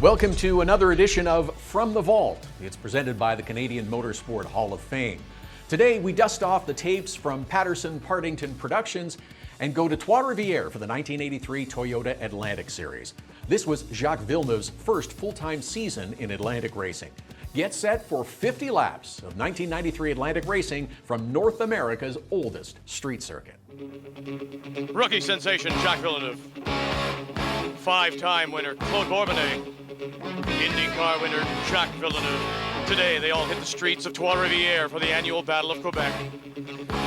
Welcome to another edition of From the Vault. It's presented by the Canadian Motorsport Hall of Fame. Today, we dust off the tapes from Patterson Partington Productions and go to Trois-Rivières for the 1983 Toyota Atlantic Series. This was Jacques Villeneuve's first full-time season in Atlantic racing. Get set for 50 laps of 1993 Atlantic racing from North America's oldest street circuit. Rookie sensation Jacques Villeneuve. Five-time winner Claude Bourbonnais. IndyCar winner Jacques Villeneuve. Today they all hit the streets of Trois-Rivières for the annual Battle of Quebec.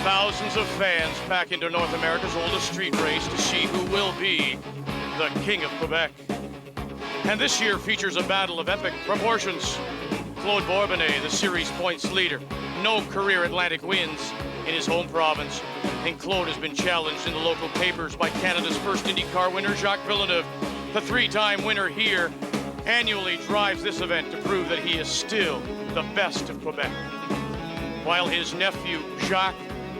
Thousands of fans pack into North America's oldest street race to see who will be the King of Quebec. And this year features a battle of epic proportions. Claude Bourbonnais, the series points leader. No career Atlantic wins in his home province. And Claude has been challenged in the local papers by Canada's first IndyCar winner, Jacques Villeneuve. The three-time winner here annually drives this event to prove that he is still the best of Quebec. While his nephew, Jacques,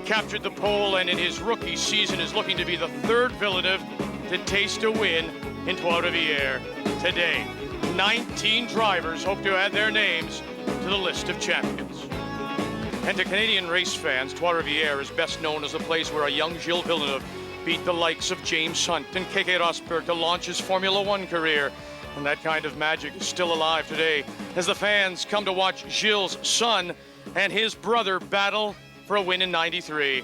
captured the pole and in his rookie season is looking to be the third Villeneuve to taste a win in Trois-Rivières. Today, 19 drivers hope to add their names to the list of champions. And to Canadian race fans, Trois-Rivières is best known as the place where a young Gilles Villeneuve beat the likes of James Hunt and Keke Rosberg to launch his Formula One career. And that kind of magic is still alive today as the fans come to watch Gilles' son and his brother battle for a win in '93.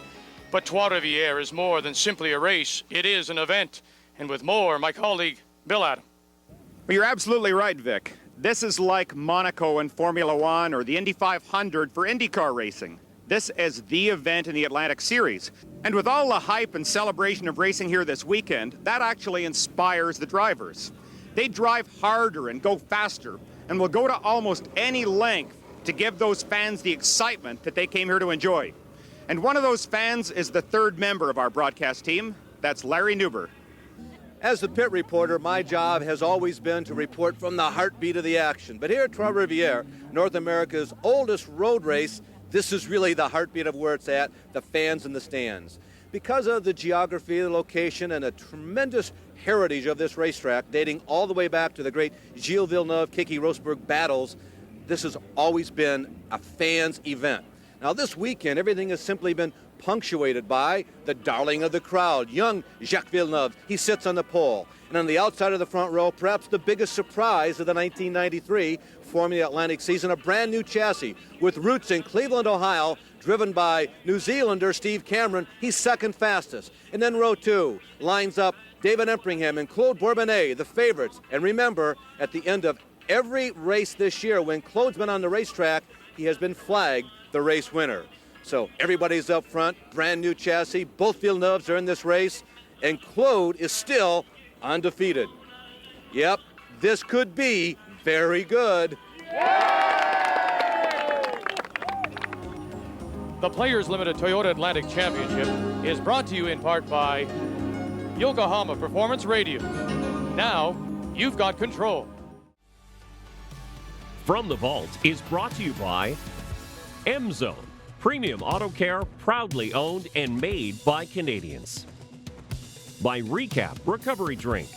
But Trois-Rivières is more than simply a race. It is an event. And with more, my colleague, Bill Adam. Well, you're absolutely right, Vic. This is like Monaco in Formula One or the Indy 500 for IndyCar racing. This is the event in the Atlantic Series. And with all the hype and celebration of racing here this weekend, that actually inspires the drivers. They drive harder and go faster and will go to almost any length to give those fans the excitement that they came here to enjoy. And one of those fans is the third member of our broadcast team. That's Larry Newber. As the pit reporter, my job has always been to report from the heartbeat of the action. But here at Trois-Rivières, North America's oldest road race, this is really the heartbeat of where it's at, the fans in the stands. Because of the geography, the location, and a tremendous heritage of this racetrack, dating all the way back to the great Gilles Villeneuve, Keke Rosberg battles, this has always been a fans' event. Now this weekend, everything has simply been punctuated by the darling of the crowd, young Jacques Villeneuve. He sits on the pole. And on the outside of the front row, perhaps the biggest surprise of the 1993 Formula Atlantic season, a brand new chassis with roots in Cleveland, Ohio, driven by New Zealander Steve Cameron. He's second fastest. And then row two lines up David Empringham and Claude Bourbonnais, the favorites. And remember, at the end of every race this year, when Claude's been on the racetrack, he has been flagged the race winner. So everybody's up front, brand new chassis. Both Villeneuves are in this race, and Claude is still undefeated. Yep, this could be very good. The Players Limited Toyota Atlantic Championship is brought to you in part by Yokohama Performance Radio. Now, you've got control. From the Vault is brought to you by M-Zone. Premium auto care, proudly owned and made by Canadians. By Recap Recovery Drink.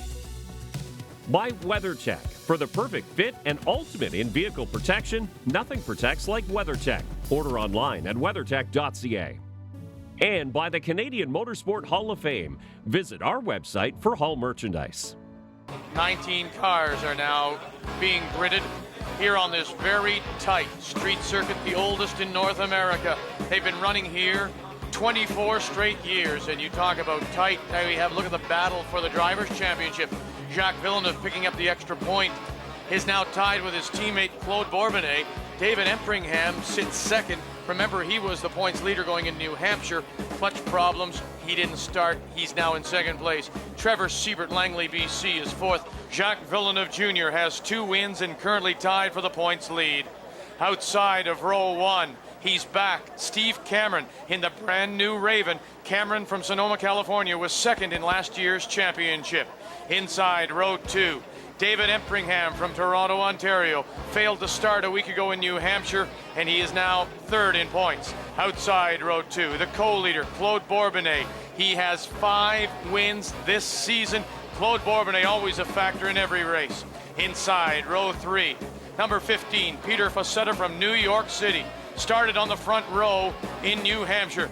By WeatherTech. For the perfect fit and ultimate in-vehicle protection, nothing protects like WeatherTech. Order online at weathertech.ca. And by the Canadian Motorsport Hall of Fame. Visit our website for hall merchandise. 19 cars are now being gridded here on this very tight street circuit, the oldest in North America. They've been running here 24 straight years, and you talk about tight. Now we have a look at the battle for the Drivers' Championship. Jacques Villeneuve picking up the extra point is now tied with his teammate Claude Bourbonnais. David Empringham sits second. Remember, he was the points leader going in New Hampshire. Clutch problems, he didn't start. He's now in second place. Trevor Siebert Langley, BC, is fourth. Jacques Villeneuve Jr. has 2 wins and currently tied for the points lead. Outside of row one, he's back. Steve Cameron in the brand new Raven. Cameron from Sonoma, California was second in last year's championship. Inside row two, David Empringham from Toronto, Ontario, failed to start a week ago in New Hampshire, and he is now third in points. Outside row two, the co-leader, Claude Bourbonnais. He has 5 wins this season. Claude Bourbonnais always a factor in every race. Inside, row 3, number 15, Peter Fossetta from New York City. Started on the front row in New Hampshire.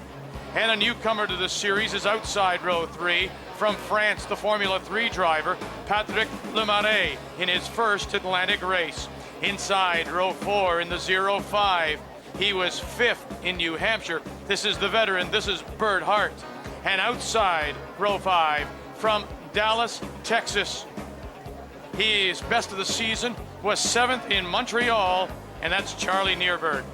And a newcomer to the series is outside row 3 from France, the Formula 3 driver, Patrick Lemarais, in his first Atlantic race. Inside row 4 in the 0-5. He was 5th in New Hampshire. This is the veteran, this is Bert Hart. And outside row 5 from Dallas, Texas. His best of the season was 7th in Montreal, and that's Charlie Nearbird.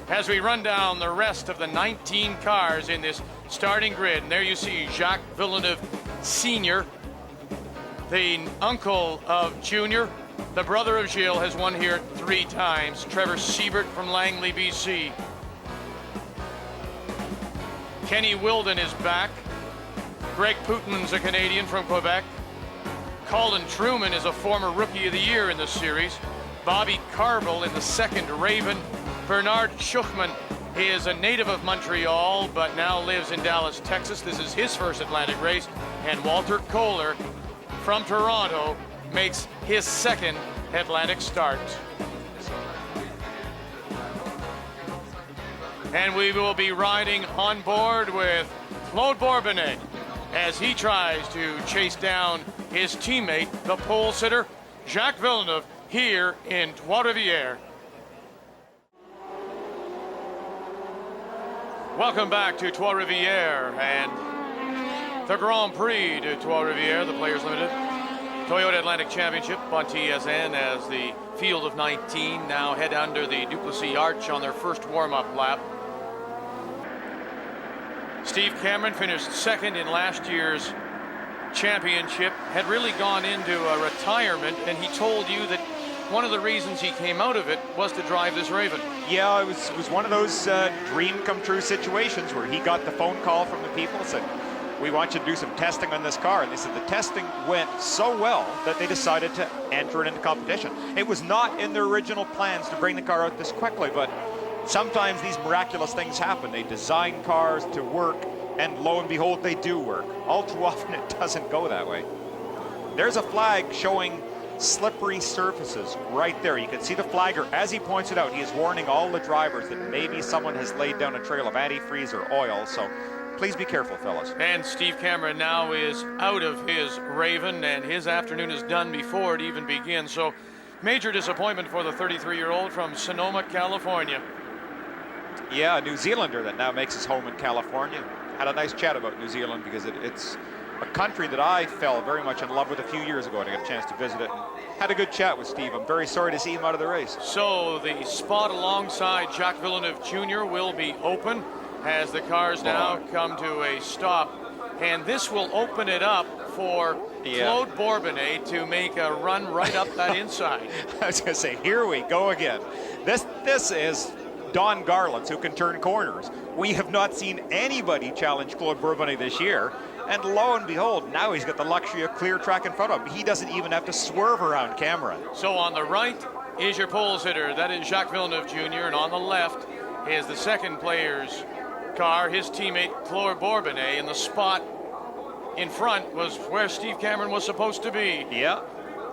As we run down the rest of the 19 cars in this starting grid, and there you see Jacques Villeneuve Sr., the uncle of Junior, the brother of Gilles, has won here 3 times. Trevor Siebert from Langley, BC. Kenny Wilden is back. Greg Putin's a Canadian from Quebec. Colin Truman is a former Rookie of the Year in this series. Bobby Carville in the second Raven. Bernard Schuchman is a native of Montreal, but now lives in Dallas, Texas. This is his first Atlantic race. And Walter Kohler from Toronto makes his second Atlantic start. And we will be riding on board with Claude Bourbonnais as he tries to chase down his teammate, the pole sitter, Jacques Villeneuve, here in Trois-Rivières. Welcome back to Trois-Rivières and the Grand Prix de Trois-Rivières, the Players Limited Toyota Atlantic Championship on TSN, as the field of 19 now head under the Duplessis Arch on their first warm-up lap. Steve Cameron finished second in last year's championship, had really gone into a retirement, and he told you that one of the reasons he came out of it was to drive this Raven. Yeah, it was one of those dream come true situations where he got the phone call from the people and said, we want you to do some testing on this car. And they said the testing went so well that they decided to enter it into competition. It was not in their original plans to bring the car out this quickly, but sometimes these miraculous things happen. They design cars to work, and lo and behold, they do work. All too often, it doesn't go that way. There's a flag showing slippery surfaces right there. You can see the flagger. As he points it out, he is warning all the drivers that maybe someone has laid down a trail of antifreeze or oil. So please be careful, fellas. And Steve Cameron now is out of his Raven, and his afternoon is done before it even begins. So major disappointment for the 33-year-old from Sonoma, California. Yeah, a New Zealander that now makes his home in California. Had a nice chat about New Zealand because it's a country that I fell very much in love with a few years ago, and I got a chance to visit it. And had a good chat with Steve. I'm very sorry to see him out of the race. So the spot alongside Jacques Villeneuve Jr. will be open as the cars now come to a stop. And this will open it up for Claude Bourbonnais to make a run right up that inside. I was going to say, here we go again. This is Don Garlands, who can turn corners. We have not seen anybody challenge Claude Bourbonnais this year. And lo and behold, now he's got the luxury of clear track in front of him. He doesn't even have to swerve around camera. So on the right is your pole sitter. That is Jacques Villeneuve Jr. And on the left is the second player's car, his teammate Claude Bourbonnais. And the spot in front was where Steve Cameron was supposed to be. Yeah.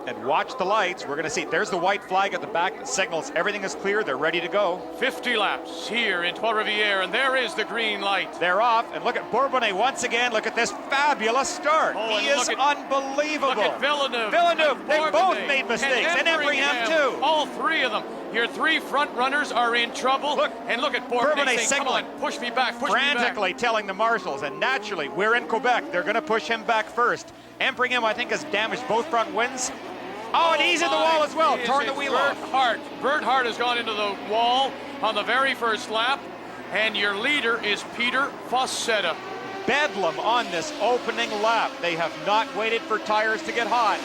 And watch the lights. We're going to see. There's the white flag at the back that signals everything is clear. They're ready to go. 50 laps here in Trois-Rivières, and there is the green light. They're off. And look at Bourbonnais once again. Look at this fabulous start. He is unbelievable. Look at Villeneuve. They both made mistakes. And Embraham too. All three of them. Your three front runners are in trouble. Look at Bourbonnais saying, come on, push me back, frantically telling the marshals. And naturally, we're in Quebec. They're going to push him back first. Embraham, I think, has damaged both front wings. Oh, and he's in the wall as well. Torn the wheel off. Bert Hart has gone into the wall on the very first lap, and your leader is Peter Fossetta. Bedlam on this opening lap. They have not waited for tires to get hot.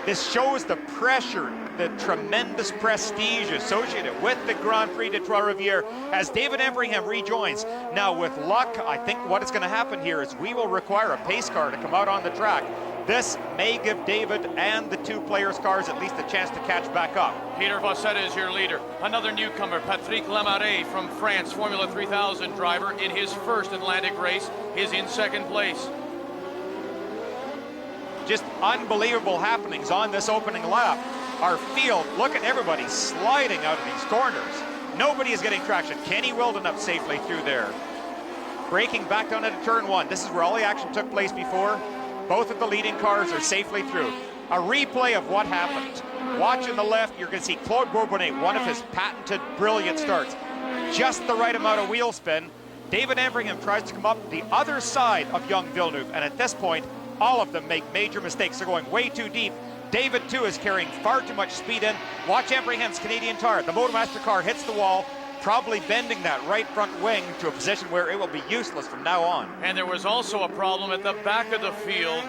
This shows the pressure, the tremendous prestige associated with the Grand Prix de Trois-Rivières as David Embraham rejoins. Now, with luck, I think what is going to happen here is we will require a pace car to come out on the track. This may give David and the two players' cars at least a chance to catch back up. Peter Fossetta is your leader. Another newcomer, Patrick Lemarais from France, Formula 3000 driver in his first Atlantic race, is in second place. just unbelievable happenings on this opening lap. Our field, look at everybody sliding out of these corners. Nobody is getting traction. Kenny Wilden up safely through there. Braking back down into turn 1. This is where all the action took place before. Both of the leading cars are safely through. A replay of what happened. Watch on the left, you're going to see Claude Bourbonnais, one of his patented brilliant starts. Just the right amount of wheel spin. David Everingham tries to come up the other side of young Villeneuve, and at this point, all of them make major mistakes. They're going way too deep. David, too, is carrying far too much speed in. Watch Everingham's Canadian tire. The Motomaster car hits the wall, probably bending that right front wing to a position where it will be useless from now on. And there was also a problem at the back of the field.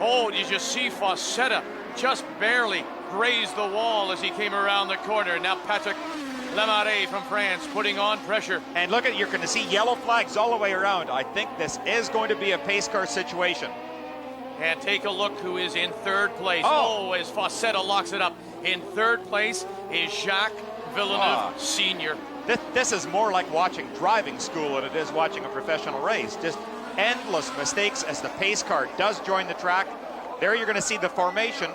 Oh, did you see Fossetta just barely grazed the wall as he came around the corner. Now Patrick Lemarais from France putting on pressure. And look at, you're going to see yellow flags all the way around. I think this is going to be a pace car situation. And take a look who is in third place. Oh, as Fossetta locks it up. In third place is Jacques Villeneuve Sr. This is more like watching driving school than it is watching a professional race. Just endless mistakes as the pace car does join the track. There you're going to see the formation.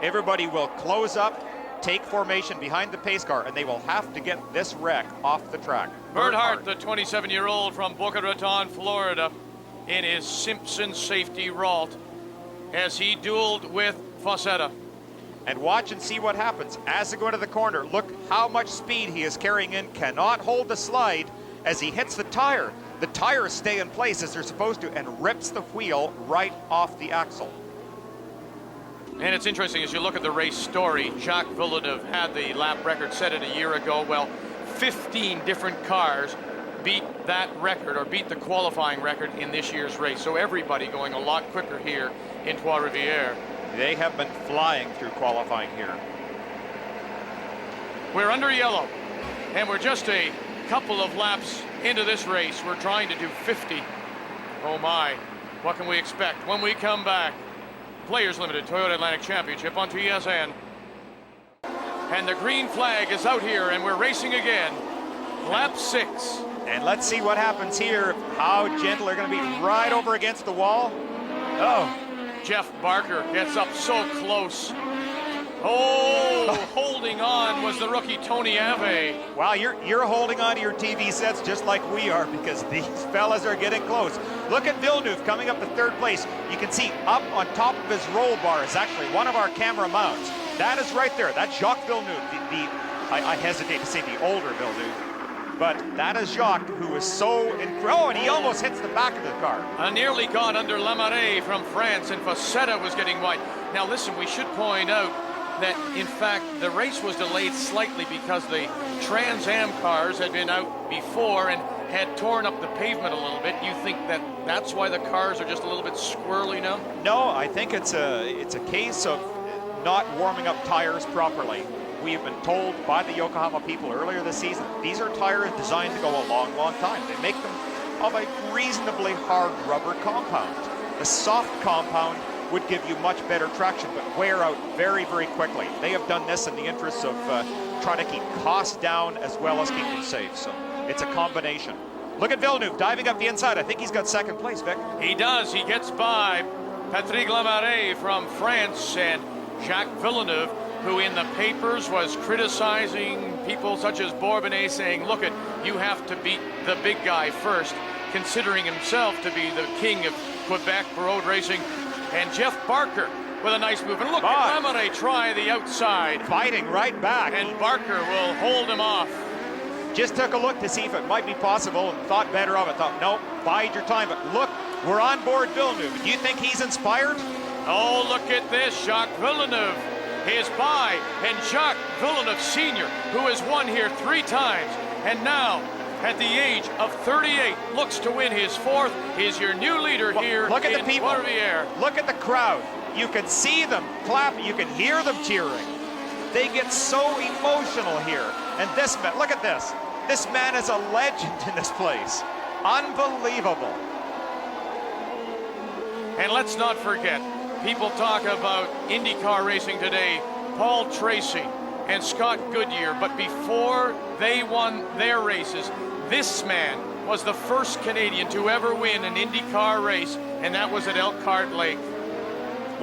Everybody will close up, take formation behind the pace car, and they will have to get this wreck off the track. Bernhardt, the 27-year-old from Boca Raton, Florida, in his Simpson safety Ralt, as he dueled with Fossetta. And watch and see what happens as they go into the corner. Look how much speed he is carrying in. Cannot hold the slide as he hits the tire. The tires stay in place as they're supposed to and rips the wheel right off the axle. And it's interesting as you look at the race story. Jacques Villeneuve had the lap record set it a year ago. Well, 15 different cars beat that record or beat the qualifying record in this year's race. So everybody going a lot quicker here in Trois-Rivières. They have been flying through qualifying here. We're under yellow, and we're just a couple of laps into this race. We're trying to do 50. Oh my, what can we expect when we come back? Players Limited Toyota Atlantic Championship on TSN. And the green flag is out here, and we're racing again. Lap 6. And let's see what happens here. How gentle they're going to be right over against the wall. Oh. Jeff Barker gets up so close. Oh, holding on was the rookie Tony Ave. Wow, you're holding on to your TV sets just like we are because these fellas are getting close. Look at Villeneuve coming up to third place. You can see up on top of his roll bar is actually one of our camera mounts. That is right there. That's Jacques Villeneuve. I hesitate to say the older Villeneuve. But that is Jacques, who is so incredible. Oh, and he almost hits the back of the car. Nearly got under Lemarais from France, and Fossetta was getting wide. Now, listen, we should point out that, in fact, the race was delayed slightly because the Trans Am cars had been out before and had torn up the pavement a little bit. You think that that's why the cars are just a little bit squirrely now? No, I think it's a case of not warming up tires properly. We have been told by the Yokohama people earlier this season, these are tires designed to go a long, long time. They make them of a reasonably hard rubber compound. The soft compound would give you much better traction, but wear out very, very quickly. They have done this in the interests of trying to keep costs down as well as keep them safe. So it's a combination. Look at Villeneuve diving up the inside. I think he's got second place, Vic. He does. He gets by Patrick Lemarais from France and Jacques Villeneuve, who in the papers was criticizing people such as Bourbonnais, saying, look, you have to beat the big guy first, considering himself to be the king of Quebec road racing. And Jeff Barker with a nice move. And look at Lemarais try the outside. Fighting right back. And Barker will hold him off. Just took a look to see if it might be possible and thought better of it. Thought, nope, bide your time. But look, we're on board Villeneuve. Do you think he's inspired? Oh, look at this. Jacques Villeneuve is by, and Jacques Villeneuve Sr., who has won here 3 times, and now, at the age of 38, looks to win his 4th, is your new leader here. Look at in the people. Trois-Rivières. Look at the crowd. You can see them clapping. You can hear them cheering. They get so emotional here. And this man, look at this. This man is a legend in this place. Unbelievable. And let's not forget, people talk about IndyCar racing today, Paul Tracy and Scott Goodyear, but before they won their races, this man was the first Canadian to ever win an IndyCar race, and that was at Elkhart Lake.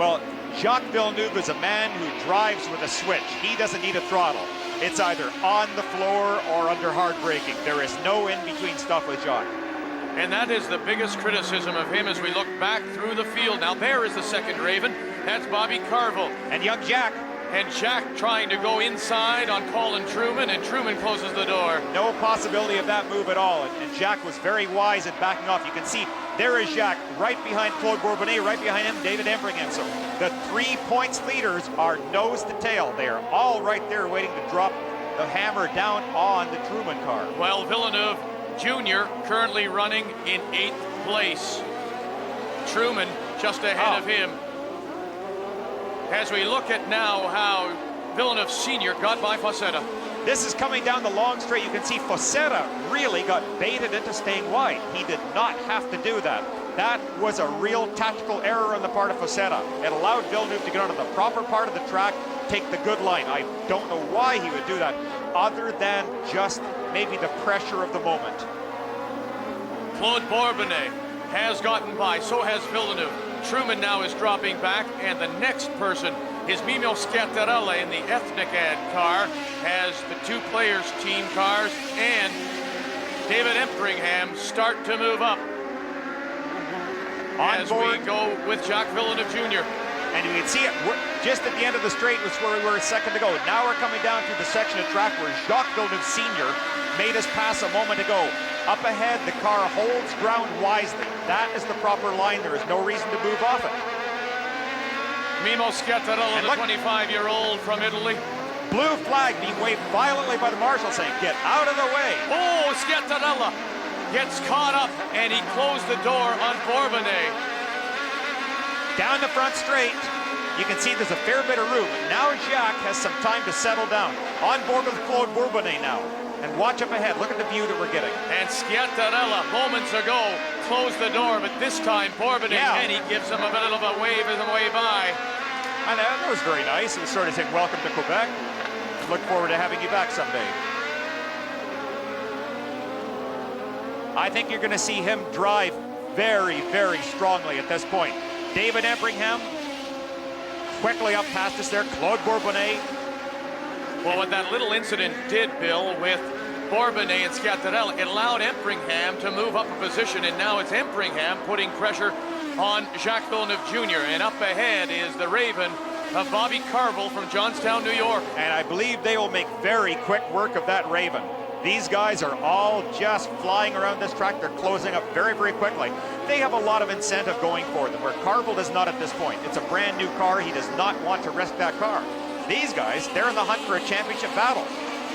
Well, Jacques Villeneuve is a man who drives with a switch. He doesn't need a throttle. It's either on the floor or under hard braking. There is no in-between stuff with Jacques. And that is the biggest criticism of him as we look back through the field. Now there is the second Raven. That's Bobby Carville. And young Jack. And Jack trying to go inside on Colin Truman, and Truman closes the door. No possibility of that move at all. And Jack was very wise in backing off. You can see there is Jack right behind Claude Bourbonnais, right behind him, David Embringham. So the 3 points leaders are nose to tail. They are all right there waiting to drop the hammer down on the Truman car. Well, Villeneuve Jr. currently running in 8th place. Truman just ahead of him. As we look at now how Villeneuve Sr. got by Fossetta. This is coming down the long straight. You can see Fossetta really got baited into staying wide. He did not have to do that. That was a real tactical error on the part of Fossetta. It allowed Villeneuve to get onto the proper part of the track, take the good line. I don't know why he would do that, other than just maybe the pressure of the moment. Claude Bourbonnais has gotten by, so has Villeneuve. Truman now is dropping back, and the next person is Mimo Schiattarella in the Ethnic Ad car, has the 2 players' team cars, and David Embringham start to move up as we go with Jacques Villeneuve Jr. And you can see it just at the end of the straight was where we were a second to go. Now we're coming down through the section of track where Jacques Villeneuve Sr. made us pass a moment ago. Up ahead, the car holds ground wisely. That is the proper line. There is no reason to move off it. Mimo Schiattarella, the 25-year-old from Italy. Blue flag being waved violently by the marshal saying, get out of the way. Oh, Schiattarella gets caught up, and he closed the door on Bourbonnais. Down the front straight, you can see there's a fair bit of room. Now Jacques has some time to settle down. On board with Claude Bourbonnais now. And watch up ahead. Look at the view that we're getting. And Schiattarella, moments ago, closed the door, but this time Bourbonnais, and he gives him a bit of a wave as the way by. And that was very nice. It was sort of saying, welcome to Quebec. Look forward to having you back someday. I think you're going to see him drive very, very strongly at this point. David Embringham quickly up past us there. Claude Bourbonnais. Well, what that little incident did, Bill, with Bourbonnais and Schiattarella, it allowed Embringham to move up a position, and now it's Embringham putting pressure on Jacques Villeneuve Jr. And up ahead is the Raven of Bobby Carville from Johnstown, New York. And I believe they will make very quick work of that Raven. These guys are all just flying around this track. They're closing up very, very quickly. They have a lot of incentive going for them, where Carville does not at this point. It's a brand new car. He does not want to risk that car. These guys, they're in the hunt for a championship battle.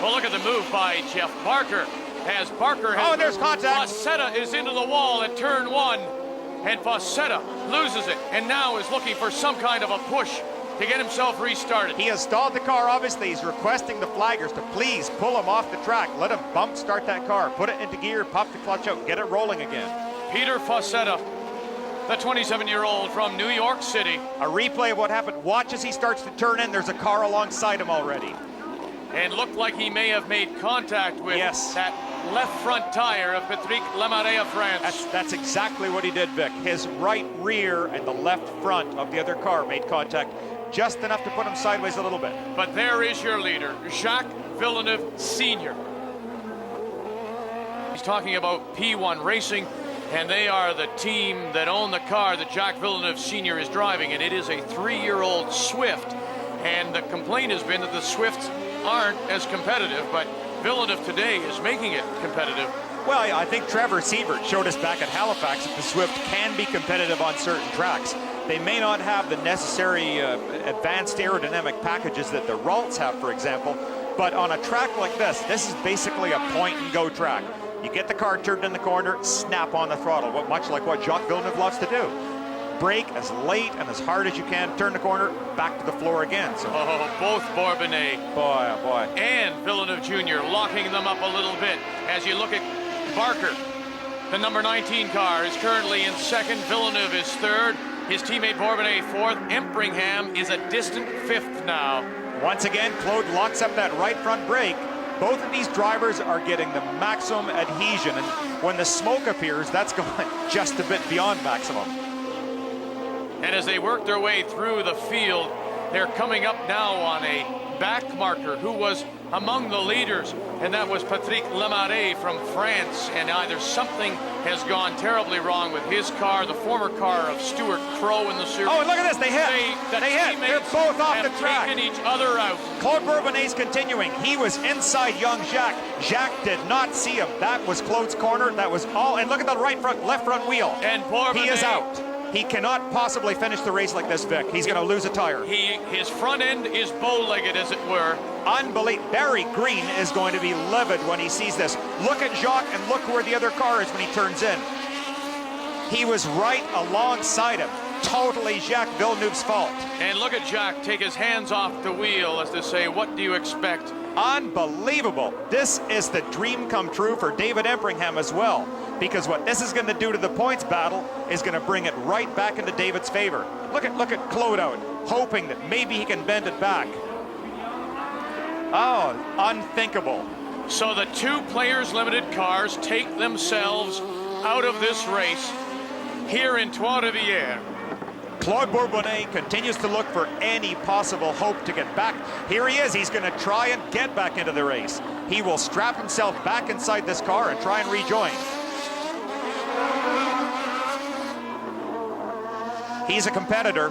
Well, look at the move by Jeff Barker. As Barker has there's contact. Fossetta is into the wall at turn 1, and Fossetta loses it, and now is looking for some kind of a push to get himself restarted. He has stalled the car, obviously. He's requesting the flaggers to please pull him off the track. Let him bump start that car, put it into gear, pop the clutch out, get it rolling again. Peter Fossetta, the 27-year-old from New York City. A replay of what happened. Watch as he starts to turn in. There's a car alongside him already. And looked like he may have made contact with that left front tire of Patrick Lamaret of France. That's exactly what he did, Vic. His right rear and the left front of the other car made contact, just enough to put him sideways a little bit. But there is your leader, Jacques Villeneuve Sr. He's talking about P1 Racing, and they are the team that own the car that Jacques Villeneuve Sr. is driving, and it is a 3-year-old Swift. And the complaint has been that the Swifts aren't as competitive, but Villeneuve today is making it competitive. Well, I think Trevor Sievert showed us back at Halifax that the Swift can be competitive on certain tracks. They may not have the necessary advanced aerodynamic packages that the Ralts have, for example, but on a track like this is basically a point-and-go track. You get the car turned in the corner, snap on the throttle, much like what Jacques Villeneuve loves to do. Brake as late and as hard as you can, turn the corner, back to the floor again. So. Oh, both Bourbonnais and Villeneuve Jr. locking them up a little bit. As you look at Barker, the number 19 car is currently in second. Villeneuve is third. His teammate Bourbonnais fourth. Embringham is a distant fifth now. Once again, Claude locks up that right front brake. Both of these drivers are getting the maximum adhesion, and when the smoke appears, that's going just a bit beyond maximum. And as they work their way through the field, they're coming up now on a back marker who was among the leaders, and that was Patrick Lemarais from France. And either something has gone terribly wrong with his car, the former car of Stuart Crow in the series. Oh, and look at this, they hit. They hit. They're both off the track. Taken each other out. Claude Bourbonnais continuing. He was inside young Jacques. Jacques did not see him. That was Claude's corner. That was all. And look at the left front wheel. And Bourbonnais, he is out. He cannot possibly finish the race like this, Vic. He's going to lose a tire. His front end is bow-legged, as it were. Unbelievable. Barry Green is going to be livid when he sees this. Look at Jacques and look where the other car is when he turns in. He was right alongside him. Totally Jacques Villeneuve's fault. And look at Jacques take his hands off the wheel as to say, what do you expect? Unbelievable. This is the dream come true for David Empringham as well, because what this is going to do to the points battle is going to bring it right back into David's favor. Look at Claude out, hoping that maybe he can bend it back. Oh, unthinkable. So the two players limited cars take themselves out of this race here in Trois-Rivières. Claude Bourbonnais continues to look for any possible hope to get back. Here he is. He's going to try and get back into the race. He will strap himself back inside this car and try and rejoin. He's a competitor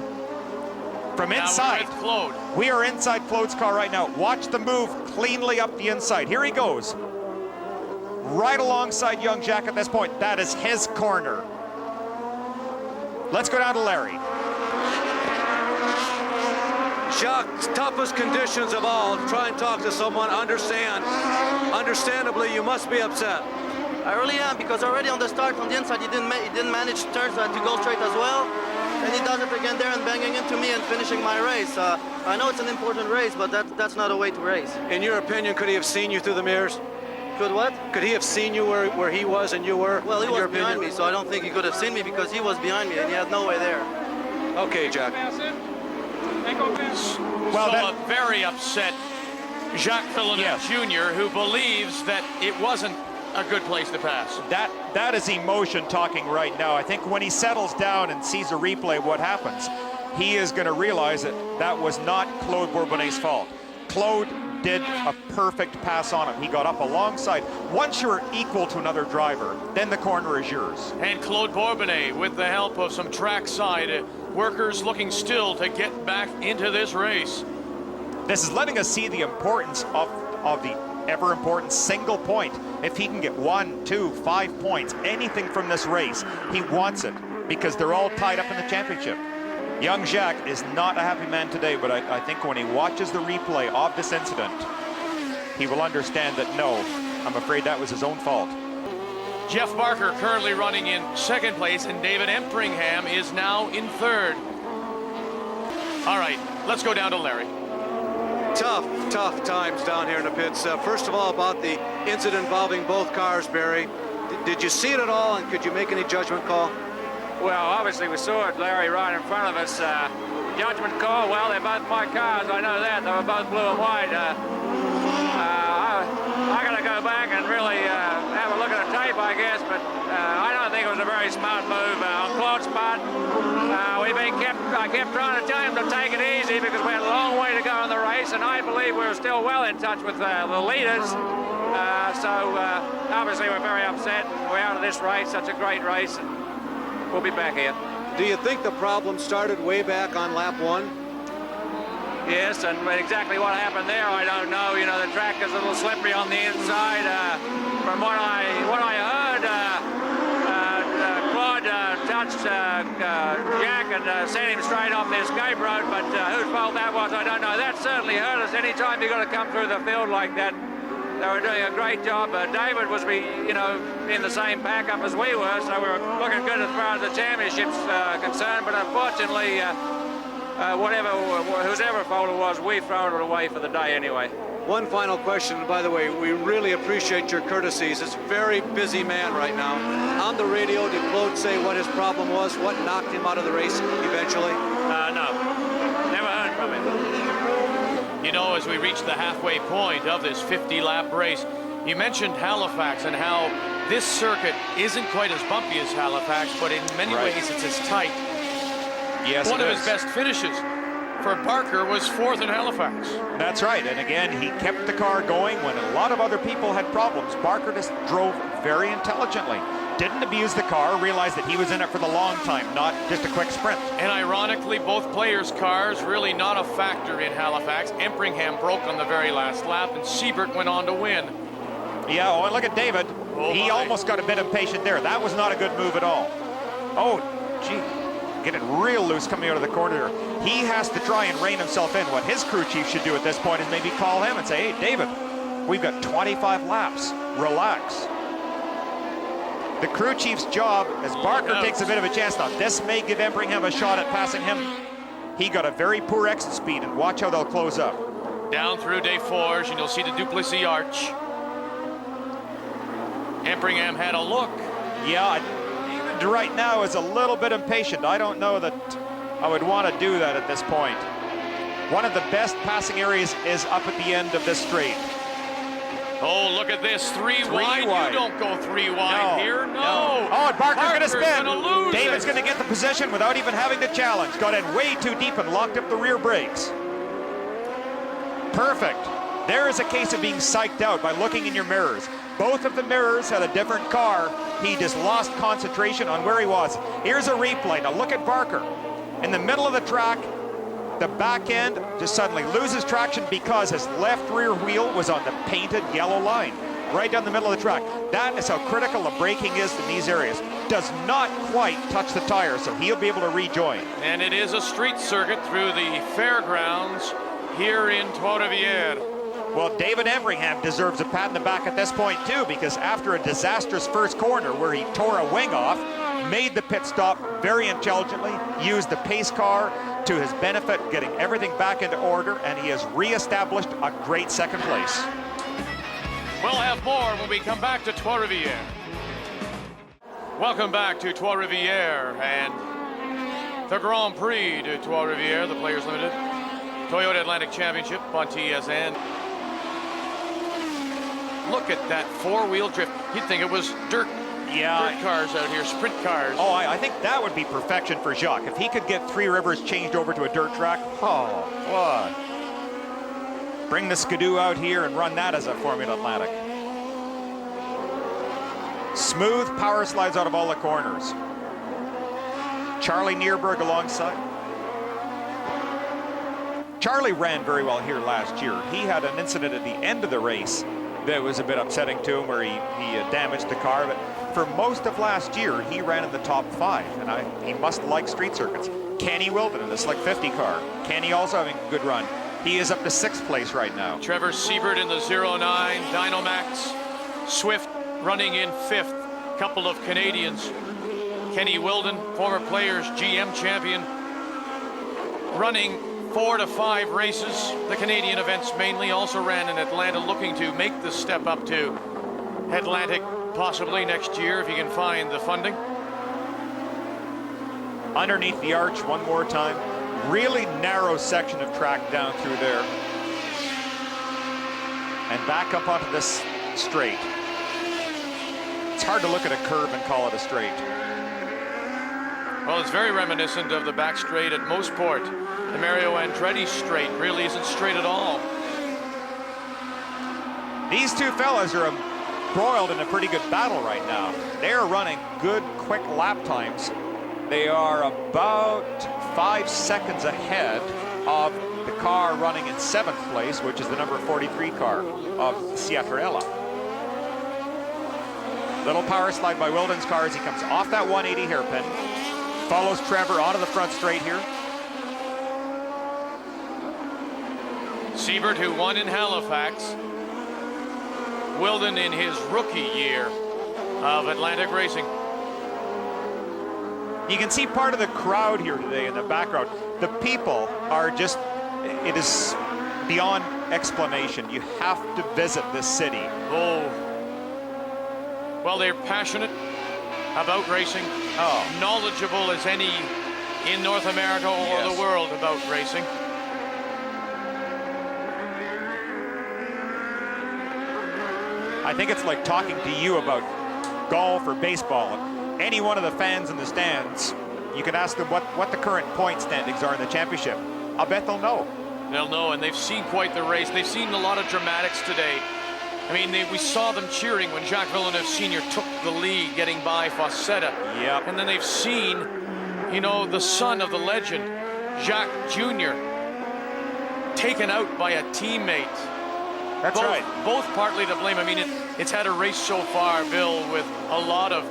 from inside. Claude. We are inside Claude's car right now. Watch the move cleanly up the inside. Here he goes. Right alongside young Jacques at this point. That is his corner. Let's go down to Larry. Jacques, toughest conditions of all. Try and talk to someone, understand. Understandably, you must be upset. I really am, because already on the start on the inside he didn't manage turns to go straight as well, and he does it again there and banging into me and finishing my race. I know it's an important race, but that's not a way to race. In your opinion, could he have seen you through the mirrors? Could what? Could he have seen you where he was and you were? Well, he was behind me, so I don't think he could have seen me because he was behind me and he had no way there. Okay, Jack. Well, so a very upset Jacques Villeneuve Jr., who believes that it wasn't a good place to pass. That is emotion talking right now. I think when he settles down and sees a replay of what happens, he is going to realize that that was not Claude Bourbonnais' fault. Claude did a perfect pass on him. He got up alongside. Once you're equal to another driver, then the corner is yours. And Claude Bourbonnais, with the help of some trackside workers, looking still to get back into this race. This is letting us see the importance of the ever-important single point. If he can get 1, 2, 5 points, anything from this race, he wants it, because they're all tied up in the championship. Young Jacques is not a happy man today, but I think when he watches the replay of this incident, he will understand that no, I'm afraid that was his own fault. Jeff Barker currently running in second place, and David Empringham is now in third. All right, let's go down to Larry. Tough times down here in the pits. First of all, about the incident involving both cars, Barry. Did you see it at all, and could you make any judgment call? Well, obviously we saw it, Larry, right in front of us. Judgment call, well, they're both my cars, I know that. They were both blue and white. I got to go back and really have a look at the tape, I guess, but I don't think it was a very smart move on Claude's part. I kept trying to tell him to take it easy because we had a long way to go in the race, and I believe we were still well in touch with the leaders. So obviously we're very upset. We're out of this race, such a great race, and we'll be back here. Do you think the problem started way back on lap 1? Yes, and exactly what happened there, I don't know. You know, the track is a little slippery on the inside. From what I heard, Claude touched Jack and sent him straight off the escape road, but whose fault that was, I don't know. That certainly hurt us. Anytime you've got to come through the field like that, they were doing a great job. David was, in the same pack-up as we were, so we were looking good as far as the championship's concerned, but unfortunately, whoever fault it was, we thrown it away for the day anyway. One final question, and by the way, we really appreciate your courtesies. It's a very busy man right now. On the radio, did Claude say what his problem was? What knocked him out of the race eventually? No, never heard from him. You know, as we reach the halfway point of this 50-lap race, you mentioned Halifax and how this circuit isn't quite as bumpy as Halifax, but in many ways it's as tight. Yes, One it of is. his best finishes for Barker was 4th in Halifax. That's right, and again, he kept the car going when a lot of other people had problems. Barker just drove very intelligently. Didn't abuse the car, realized that he was in it for the long time, not just a quick sprint. And ironically, both players' cars really not a factor in Halifax. Empringham broke on the very last lap, and Siebert went on to win. Yeah, oh, and look at David. Oh, He my. almost got a bit impatient there. That was not a good move at all. Oh, gee. Get it real loose coming out of the corner. He has to try and rein himself in. What his crew chief should do at this point is maybe call him and say, hey, David, we've got 25 laps. Relax. The crew chief's job, as Barker takes a bit of a chance now, this may give Empringham a shot at passing him. He got a very poor exit speed, and watch how they'll close up. Down through Desforges, and you'll see the Duplessis arch. Empringham had a look. Yeah, David right now is a little bit impatient. I don't know that I would want to do that at this point. One of the best passing areas is up at the end of this straight. Oh, look at this. Three wide. wide. You don't go 3 wide here. No. Oh, and Barker's going to spin. Gonna lose David's it. going to get the position without even having to challenge. Got in way too deep and locked up the rear brakes. Perfect. There is a case of being psyched out by looking in your mirrors. Both of the mirrors had a different car. He just lost concentration on where he was. Here's a replay. Now look at Barker. In the middle of the track, the back end just suddenly loses traction because his left rear wheel was on the painted yellow line right down the middle of the track. That is how critical the braking is in these areas. Does not quite touch the tire, so he'll be able to rejoin. And it is a street circuit through the fairgrounds here in Trois-Rivières. Well, David Empringham deserves a pat in the back at this point too, because after a disastrous first corner where he tore a wing off, made the pit stop very intelligently, used the pace car to his benefit, getting everything back into order, and he has re-established a great second place. We'll have more when we come back to Trois-Rivières. Welcome back to Trois-Rivières and the Grand Prix de Trois-Rivières, the Players Limited Toyota Atlantic Championship on TSN. Look at that four-wheel drift. You'd think it was dirt cars out here, sprint cars. Oh, I think that would be perfection for Jacques. If he could get Three Rivers changed over to a dirt track, oh, what? Bring the Skidoo out here and run that as a Formula Atlantic. Smooth power slides out of all the corners. Charlie Nierberg alongside. Charlie ran very well here last year. He had an incident at the end of the race that was a bit upsetting to him where he damaged the car, but for most of last year he ran in the top 5, and he must like street circuits. Kenny Wilden in the Slick 50 car. Kenny also having a good run. He is up to 6th place right now. Trevor Siebert in the 09 Dynamax. Swift running in 5th. Couple of Canadians. Kenny Wilden, former Players GM champion, running 4 to 5 races. The Canadian events mainly, also ran in Atlanta, looking to make the step up to Atlantic possibly next year if he can find the funding. Underneath the arch one more time. Really narrow section of track down through there. And back up onto this straight. It's hard to look at a curve and call it a straight. Well, it's very reminiscent of the back straight at Mosport. The Mario Andretti straight really isn't straight at all. These two fellas are embroiled in a pretty good battle right now. They're running good, quick lap times. They are about 5 seconds ahead of the car running in 7th place, which is the number 43 car of Ciatarella. Little power slide by Wilden's car as he comes off that 180 hairpin. Follows Trevor onto the front straight here. Siebert, who won in Halifax. Wilden in his rookie year of Atlantic racing. You can see part of the crowd here today in the background. The people are just, it is beyond explanation. You have to visit this city. Oh. Well, they're passionate about racing. Oh. Knowledgeable as any in North America or the world about racing. I think it's like talking to you about golf or baseball. Any one of the fans in the stands You can ask them what the current point standings are in the championship. I'll bet they'll know. They'll know, and they've seen quite the race. They've seen a lot of dramatics today. I mean, we saw them cheering when Jacques Villeneuve Sr. took the lead, getting by Fossetta. Yep. And then they've seen, you know, the son of the legend, Jacques Jr., taken out by a teammate. That's right. Both partly to blame. I mean, it's had a race so far, Bill, with a lot of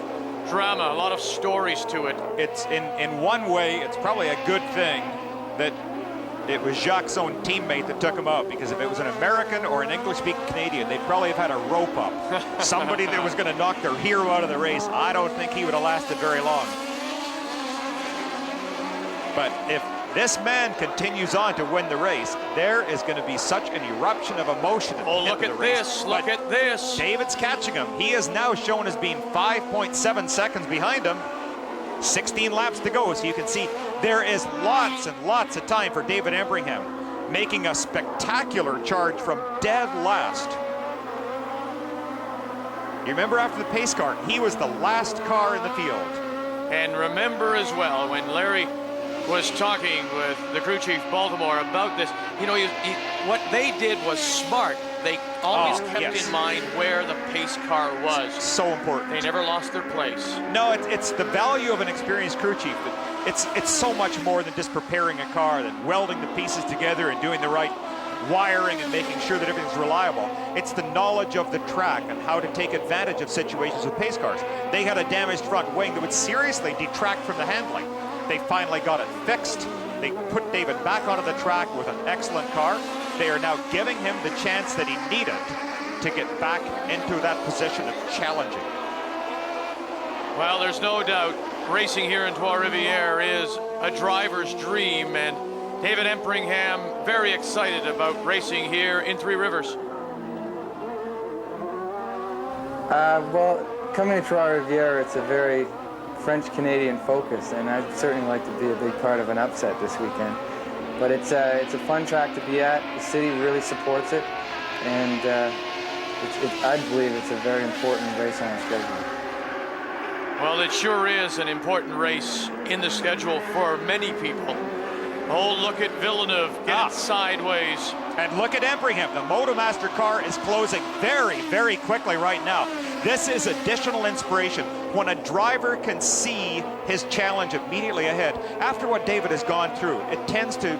drama, a lot of stories to it. It's in one way, it's probably a good thing that it was Jacques' own teammate that took him out, because if it was an American or an English-speaking Canadian, they'd probably have had a rope up. Somebody that was going to knock their hero out of the race. I don't think he would have lasted very long. But if this man continues on to win the race, there is going to be such an eruption of emotion. Oh, look at this, look at this. David's catching him. He is now shown as being 5.7 seconds behind him. 16 laps to go, so you can see there is lots and lots of time for David Embringham, making a spectacular charge from dead last. You remember after the pace car, he was the last car in the field. And remember as well, when Larry was talking with the crew chief Baltimore about this, you know, what they did was smart. They always kept in mind where the pace car was. So important. They never lost their place. No, it's the value of an experienced crew chief. It's so much more than just preparing a car, than welding the pieces together and doing the right wiring and making sure that everything's reliable. It's the knowledge of the track and how to take advantage of situations with pace cars. They had a damaged front wing that would seriously detract from the handling. They finally got it fixed. They put David back onto the track with an excellent car. They are now giving him the chance that he needed to get back into that position of challenging. Well, there's no doubt racing here in Trois-Rivières is a driver's dream, and David Embringham very excited about racing here in Three Rivers. Well, coming to Trois-Rivières, it's a very French-Canadian focus, and I'd certainly like to be a big part of an upset this weekend. But it's a fun track to be at. The city really supports it, and I believe it's a very important race on our schedule. Well, it sure is an important race in the schedule for many people. Oh, look at Villeneuve getting sideways. And look at Embringham. The Motomaster car is closing very, very quickly right now. This is additional inspiration. When a driver can see his challenge immediately ahead, after what David has gone through, it tends to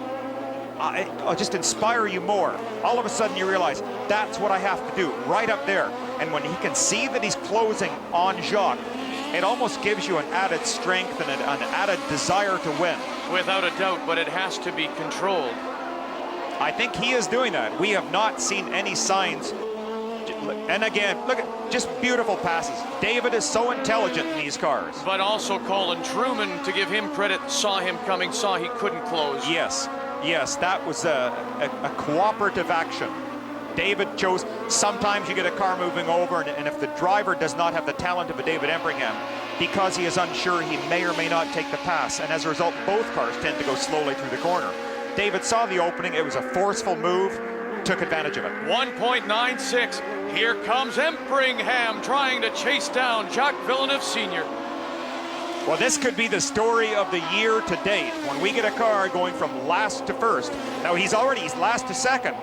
just inspire you more. All of a sudden you realize, that's what I have to do, right up there. And when he can see that he's closing on Jacques, it almost gives you an added strength and an added desire to win. Without a doubt, but it has to be controlled. I think he is doing that. We have not seen any signs. And again, look at just beautiful passes. David is so intelligent in these cars. But also Colin Truman, to give him credit, saw him coming, saw he couldn't close. Yes, that was a cooperative action. David chose, sometimes you get a car moving over, and if the driver does not have the talent of a David Embringham, because he is unsure, he may or may not take the pass, and as a result, both cars tend to go slowly through the corner. David saw the opening, it was a forceful move, took advantage of it. 1.96, here comes Embringham trying to chase down Jacques Villeneuve Sr. Well, this could be the story of the year to date, when we get a car going from last to first. Now, he's last to second.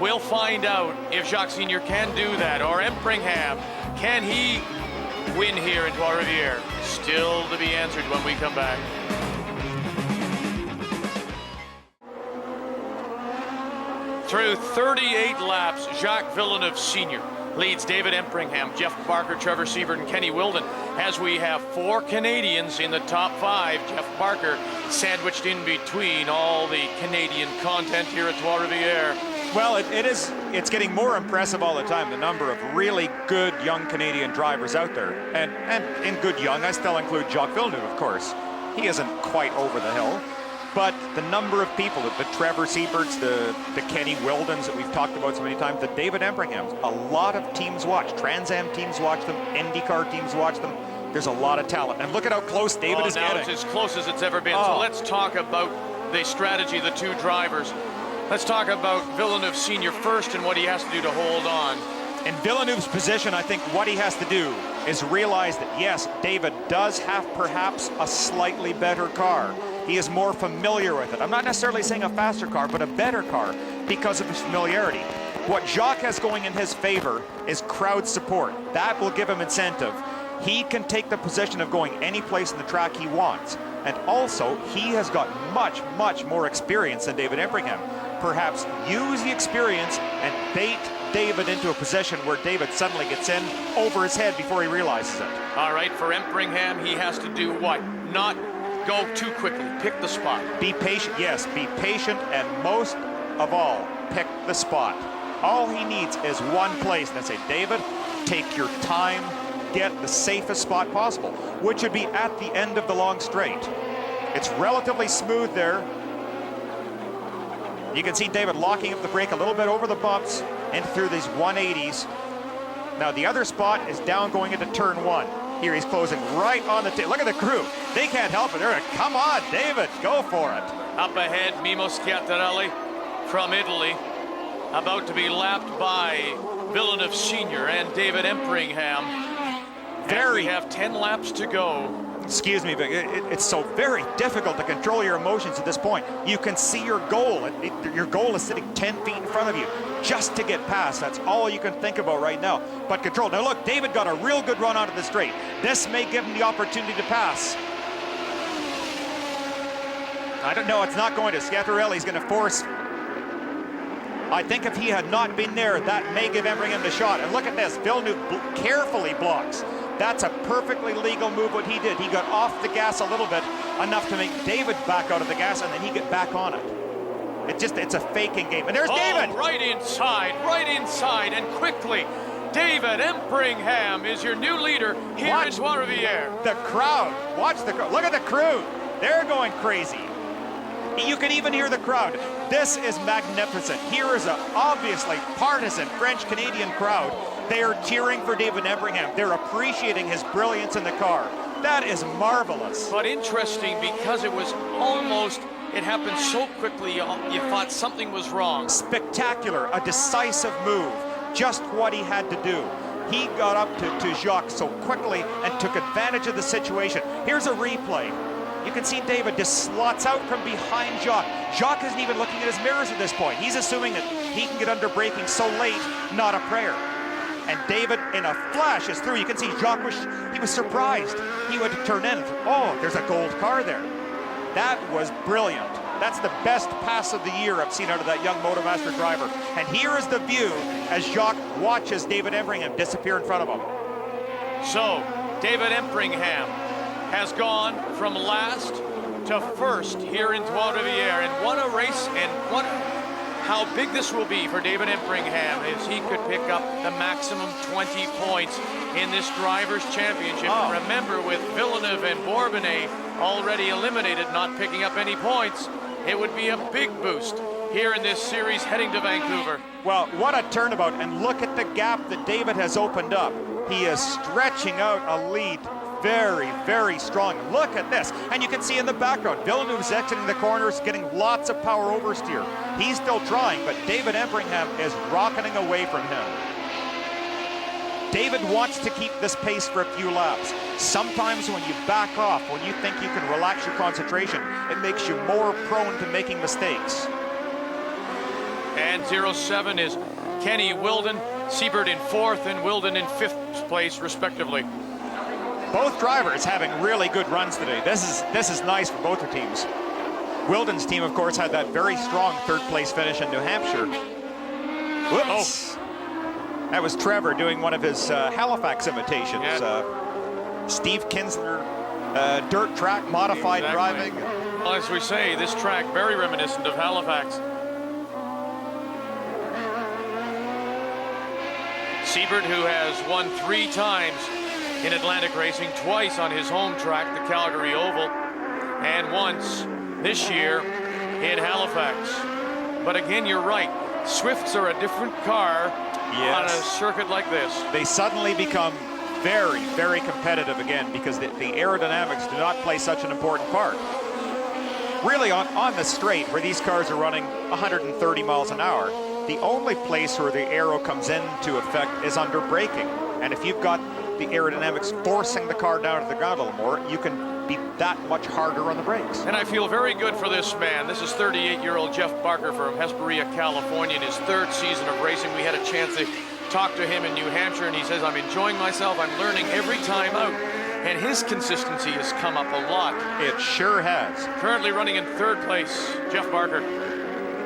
We'll find out if Jacques Sr. can do that, or Embringham. Can he win here in Trois-Rivières? Still to be answered when we come back. Through 38 laps, Jacques Villeneuve Sr. leads David Embringham, Jeff Barker, Trevor Siebert, and Kenny Wilden, as we have 4 Canadians in the top 5. Jeff Barker sandwiched in between all the Canadian content here at Trois-Rivières. Well, it's getting more impressive all the time, the number of really good young Canadian drivers out there. And in good young, I still include Jacques Villeneuve, of course. He isn't quite over the hill. But the number of people, the Trevor Sieberts, the Kenny Wildens that we've talked about so many times, the David Embringhams, a lot of teams watch. Trans Am teams watch them, IndyCar teams watch them. There's a lot of talent. And look at how close David is getting. It's as close as it's ever been. So let's talk about the strategy of the two drivers. Let's talk about Villeneuve Sr. first and what he has to do to hold on. In Villeneuve's position, I think what he has to do is realize that, yes, David does have perhaps a slightly better car. He is more familiar with it. I'm not necessarily saying a faster car, but a better car because of his familiarity. What Jacques has going in his favor is crowd support. That will give him incentive. He can take the position of going any place in the track he wants. And also, he has got much, much more experience than David Empringham. Perhaps use the experience and bait David into a position where David suddenly gets in over his head before he realizes it. All right, for Empringham, he has to do what? Not go too quickly, pick the spot. Be patient, yes, be patient, and most of all, pick the spot. All he needs is one place, and I say, David, take your time, get the safest spot possible, which would be at the end of the long straight. It's relatively smooth there. You can see David locking up the brake a little bit over the bumps and through these 180s. Now the other spot is down going into turn 1. Here he's closing right on the look at the crew. They can't help it. They're like, come on, David, go for it. Up ahead, Mimo Schiattarelli from Italy, about to be lapped by Villeneuve Sr. and David Empringham. And we have 10 laps to go. Excuse me, Vic, it's so very difficult to control your emotions at this point. You can see your goal. Your goal is sitting 10 feet in front of you just to get past. That's all you can think about right now. But control. Now look, David got a real good run onto the straight. This may give him the opportunity to pass. I don't know, it's not going to. Schiattarelli's going to force. I think if he had not been there, that may give Empringham the shot. And look at this, Villeneuve carefully blocks. That's a perfectly legal move what he did. He got off the gas a little bit, empringham to make David back out of the gas, and then he get back on it. It's a faking game. And there's David! Right inside, and quickly. David Empringham is your new leader here in Trois-Rivières. The crowd, watch the crowd. Look at the crew. They're going crazy. You can even hear the crowd. This is magnificent. Here is an obviously partisan French-Canadian crowd. They are cheering for David Empringham. They're appreciating his brilliance in the car. That is marvelous. But interesting because it was almost, it happened so quickly, you thought something was wrong. Spectacular, a decisive move. Just what he had to do. He got up to Jacques so quickly and took advantage of the situation. Here's a replay. You can see David just slots out from behind Jacques. Jacques isn't even looking at his mirrors at this point. He's assuming that he can get under braking so late, not a prayer. And David, in a flash, is through. You can see Jacques was surprised. He went to turn in and thought, oh, there's a gold car there. That was brilliant. That's the best pass of the year I've seen out of that young Motomaster driver. And here is the view as Jacques watches David Empringham disappear in front of him. So, David Empringham has gone from last to first here in Trois-Rivières, and what a race, and what how big this will be for David Empringham as he could pick up the maximum 20 points in this Drivers' Championship. And remember, with Villeneuve and Bourbonnais already eliminated, not picking up any points, it would be a big boost here in this series heading to Vancouver. Well, what a turnabout, and look at the gap that David has opened up. He is stretching out a lead. Very, very strong. Look at this. And you can see in the background, Villeneuve's exiting the corners, getting lots of power oversteer. He's still trying, but David Empringham is rocketing away from him. David wants to keep this pace for a few laps. Sometimes when you back off, when you think you can relax your concentration, it makes you more prone to making mistakes. And 07 is Kenny Wilden, Siebert in 4th, and Wilden in 5th place, respectively. Both drivers having really good runs today. This is nice for both their teams. Wilden's team, of course, had that very strong 3rd place finish in New Hampshire. Whoops. Oh. That was Trevor doing one of his Halifax imitations. Yeah. Steve Kinsler, dirt track, modified driving. Well, as we say, this track very reminiscent of Halifax. Siebert, who has won 3 times in Atlantic racing, twice on his home track, the Calgary Oval, and once this year in Halifax. But again, you're right. Swifts are a different car on a circuit like this. They suddenly become very, very competitive again because the aerodynamics do not play such an important part. Really, on the straight, where these cars are running 130 miles an hour, the only place where the aero comes into effect is under braking. And if you've got the aerodynamics forcing the car down to the ground a little more, you can be that much harder on the brakes. And I feel very good for this man. This is 38-year-old Jeff Barker from Hesperia, California, in his third season of racing. We had a chance to talk to him in New Hampshire, and he says, I'm enjoying myself. I'm learning every time out. And his consistency has come up a lot. It sure has. Currently running in third place, Jeff Barker.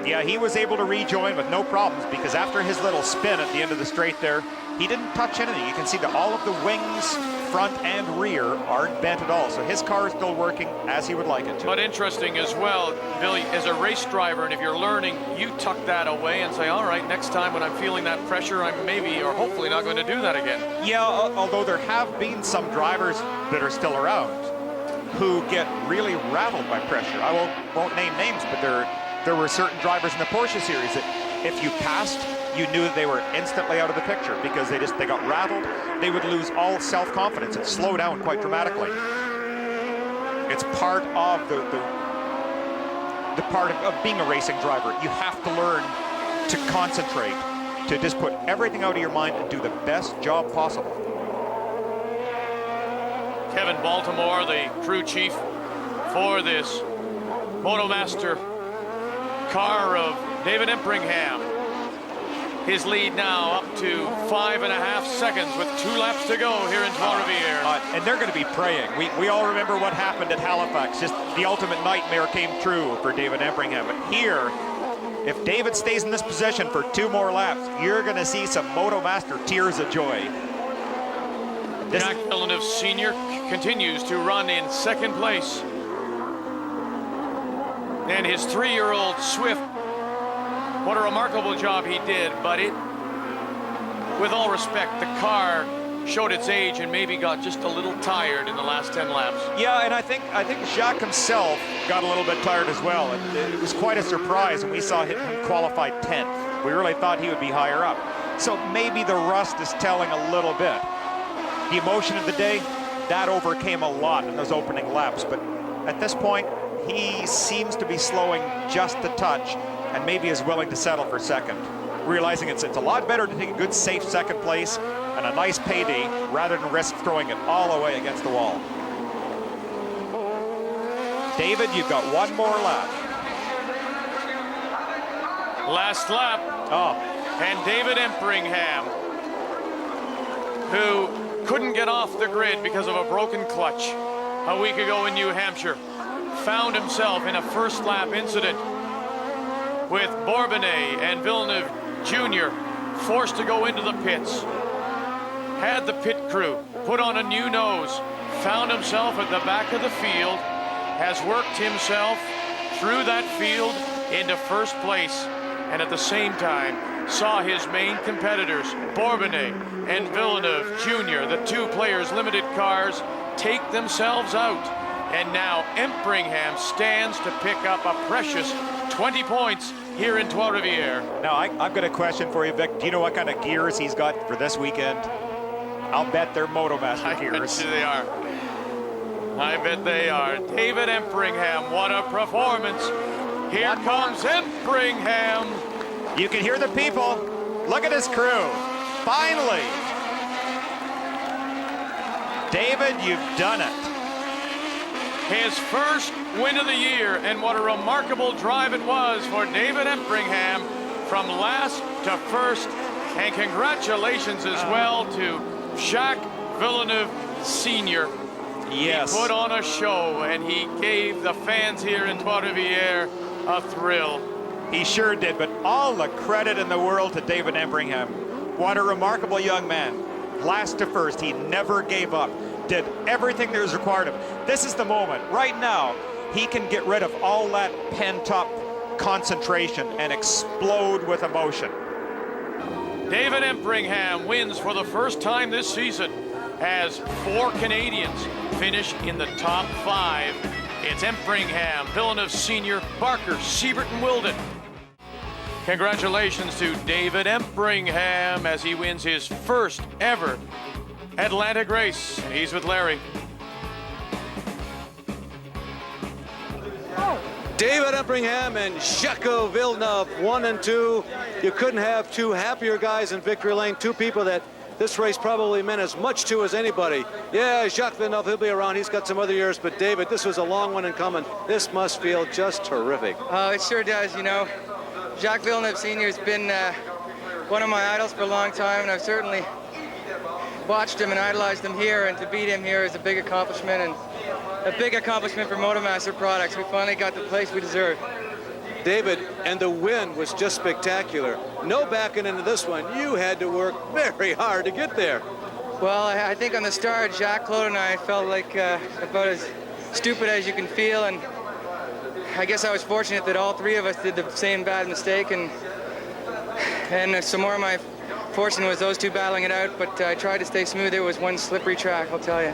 Yeah, he was able to rejoin with no problems because after his little spin at the end of the straight there, he didn't touch anything. You can see that all of the wings, front and rear, aren't bent at all. So his car is still working as he would like it to. But interesting as well, Billy, as a race driver, and if you're learning, you tuck that away and say, all right, next time when I'm feeling that pressure, I'm maybe or hopefully not going to do that again. Yeah, although there have been some drivers that are still around who get really rattled by pressure. I won't name names, but there were certain drivers in the Porsche series that if you passed, you knew that they were instantly out of the picture because they got rattled. They would lose all self-confidence and slow down quite dramatically. It's part of the part of being a racing driver. You have to learn to concentrate, to just put everything out of your mind and do the best job possible. Kevin Baltimore, the crew chief for this Motomaster car of David Empringham. His lead now up to 5.5 seconds with 2 laps to go here in Trois-Rivières. And they're going to be praying. We all remember what happened at Halifax. Just the ultimate nightmare came true for David Empringham. But here, if David stays in this position for 2 more laps, you're going to see some Motomaster tears of joy. Jack Villeneuve Sr. continues to run in second place. And his 3-year-old Swift, what a remarkable job he did, but with all respect, the car showed its age and maybe got just a little tired in the last 10 laps. Yeah, and I think Jacques himself got a little bit tired as well. It was quite a surprise when we saw him qualify 10th. We really thought he would be higher up. So maybe the rust is telling a little bit. The emotion of the day, that overcame a lot in those opening laps, but at this point, he seems to be slowing just a touch and maybe is willing to settle for second, realizing it's a lot better to take a good, safe second place and a nice payday rather than risk throwing it all the way against the wall. David, you've got 1 more lap. Last lap. Oh. And David Empringham, who couldn't get off the grid because of a broken clutch a week ago in New Hampshire, found himself in a first lap incident with Bourbonnais and Villeneuve Jr. forced to go into the pits. Had the pit crew put on a new nose, found himself at the back of the field, has worked himself through that field into first place, and at the same time saw his main competitors, Bourbonnais and Villeneuve Jr., the 2 players limited cars, take themselves out. And now Empringham stands to pick up a precious 20 points here in Trois-Rivières. Now, I've got a question for you, Vic. Do you know what kind of gears he's got for this weekend? I'll bet they're Motomaster gears. I bet they are. I bet they are. David Empringham, what a performance. Here comes Empringham. You can hear the people. Look at his crew. Finally. David, you've done it. His first win of the year, and what a remarkable drive it was for David Empringham from last to first. And congratulations as well to Jacques Villeneuve Sr. Yes. He put on a show, and he gave the fans here in Trois-Rivières a thrill. He sure did, but all the credit in the world to David Empringham. What a remarkable young man. Last to first, he never gave up. Did everything that was required of him. This is the moment. Right now, he can get rid of all that pent-up concentration and explode with emotion. David Empringham wins for the first time this season as 4 Canadians finish in the top 5. It's Empringham, Villeneuve Sr., Barker, Siebert, and Wilden. Congratulations to David Empringham as he wins his first ever Atlantic race. He's with Larry. David Empringham and Jacques Villeneuve, 1 and 2. You couldn't have 2 happier guys in victory lane, 2 people that this race probably meant as much to as anybody. Yeah, Jacques Villeneuve, he'll be around. He's got some other years, but David, this was a long one in coming. This must feel just terrific. Oh, it sure does, you know. Jacques Villeneuve Sr. has been one of my idols for a long time, and I've certainly watched him and idolized him here, and to beat him here is a big accomplishment, and a big accomplishment for Motomaster Products. We finally got the place we deserve. David, and the win was just spectacular. No backing into this one. You had to work very hard to get there. Well, I think on the start, Jacques, Claude, and I felt like about as stupid as you can feel, and I guess I was fortunate that all three of us did the same bad mistake, and some more of my fortune was those two battling it out, but I tried to stay smooth. It was one slippery track, I'll tell you.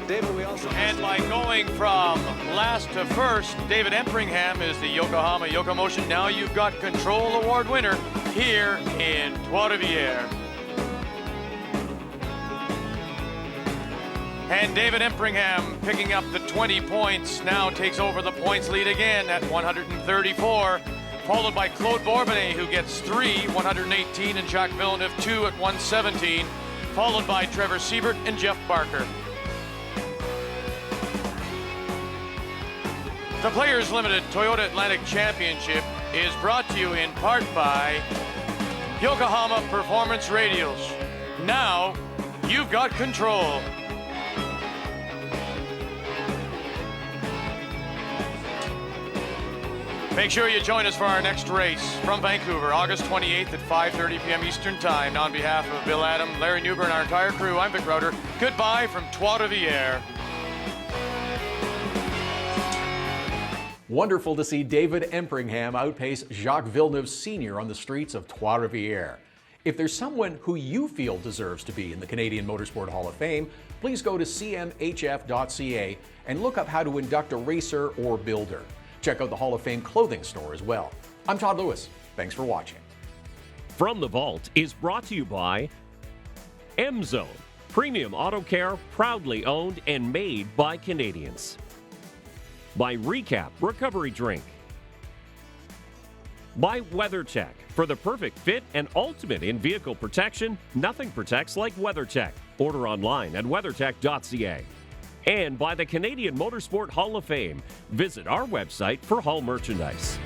David, we also... And by going from last to first, David Empringham is the Yokohama Yokomotion Now You've Got Control Award winner here in Trois-Rivières. And David Empringham, picking up the 20 points, now takes over the points lead again at 134, followed by Claude Bourbonnais, who gets 3, 118, and Jacques Villeneuve 2 at 117, followed by Trevor Siebert and Jeff Barker. The Players Limited Toyota Atlantic Championship is brought to you in part by Yokohama Performance Radials. Now you've got control. Make sure you join us for our next race from Vancouver, August 28th at 5:30 p.m. Eastern Time. On behalf of Bill Adam, Larry Newber, and our entire crew, I'm Vic Rauter. Goodbye from Trois-Rivières. Wonderful to see David Empringham outpace Jacques Villeneuve Sr. on the streets of Trois-Rivières. If there's someone who you feel deserves to be in the Canadian Motorsport Hall of Fame, please go to cmhf.ca and look up how to induct a racer or builder. Check out the Hall of Fame clothing store as well. I'm Todd Lewis. Thanks for watching. From the Vault is brought to you by M-Zone, premium auto care proudly owned and made by Canadians. By Recap Recovery Drink. By WeatherTech. For the perfect fit and ultimate in-vehicle protection, nothing protects like WeatherTech. Order online at weathertech.ca. And by the Canadian Motorsport Hall of Fame. Visit our website for Hall merchandise.